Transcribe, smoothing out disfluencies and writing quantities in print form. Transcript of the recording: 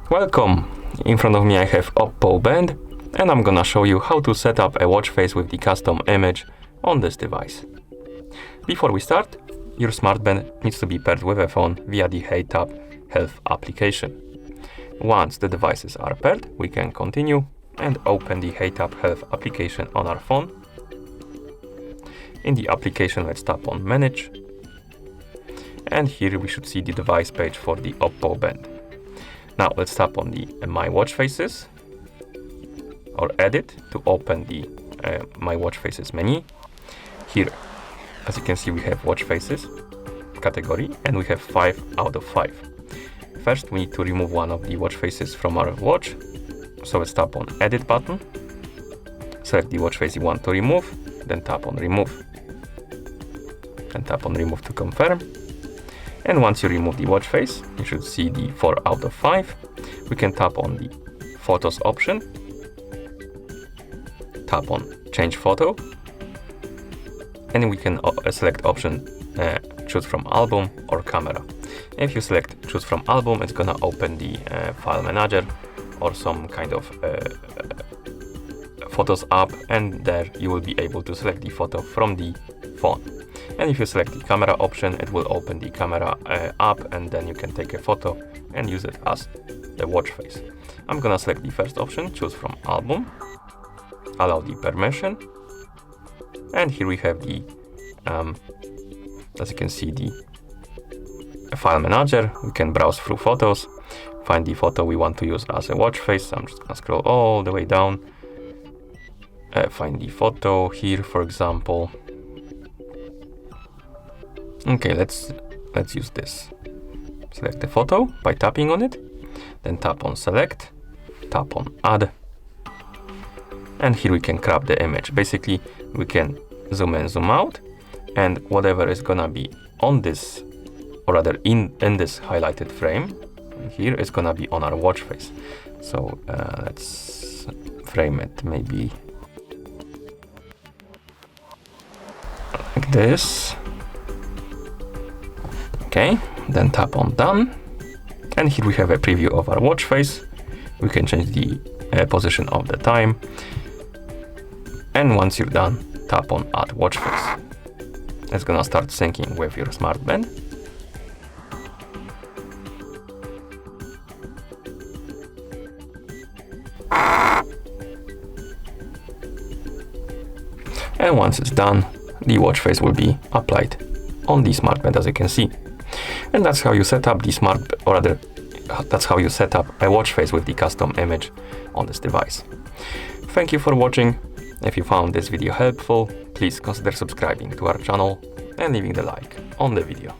Welcome! In front of me I have OPPO band, and I'm gonna show you how to set up a watch face with the custom image on this device. Before we start, your Smartband needs to be paired with a phone via the HeyTap Health application. Once the devices are paired, we can continue and open the HeyTap Health application on our phone. In the application, let's tap on Manage, and here we should see the device page for the OPPO band. Now let's tap on the My Watch Faces or Edit to open the My Watch Faces menu. Here, as you can see, we have Watch Faces category and we have 5 out of 5. First, we need to remove one of the watch faces from our watch. So let's tap on Edit button, select the watch face you want to remove, then tap on Remove, and tap on Remove to confirm. And once you remove the watch face, you should see the 4 out of 5. We can tap on the Photos option, tap on Change Photo, and we can select option Choose from Album or Camera. If you select Choose from Album, it's gonna open the File Manager or some kind of Photos app, and there you will be able to select the photo from the phone. And if you select the camera option, it will open the camera app, and then you can take a photo and use it as the watch face. I'm gonna select the first option, Choose from Album, allow the permission, and here we have the, as you can see, the File Manager. We can browse through photos, find the photo we want to use as a watch face. I'm just gonna scroll all the way down, find the photo here, for example. Okay, let's use this. Select the photo by tapping on it, then tap on Select, tap on Add, and here we can crop the image. Basically, we can zoom in, zoom out, and whatever is gonna be on this, or rather in this highlighted frame, here is gonna be on our watch face. So let's frame it maybe like this. Okay, then tap on Done, and here we have a preview of our watch face. We can change the position of the time, and once you're done, tap on Add Watch Face. It's gonna start syncing with your Smartband. And once it's done, the watch face will be applied on the Smartband, as you can see. And that's how you set up the that's how you set up a watch face with the custom image on this device. Thank you for watching. If you found this video helpful, please consider subscribing to our channel and leaving the like on the video.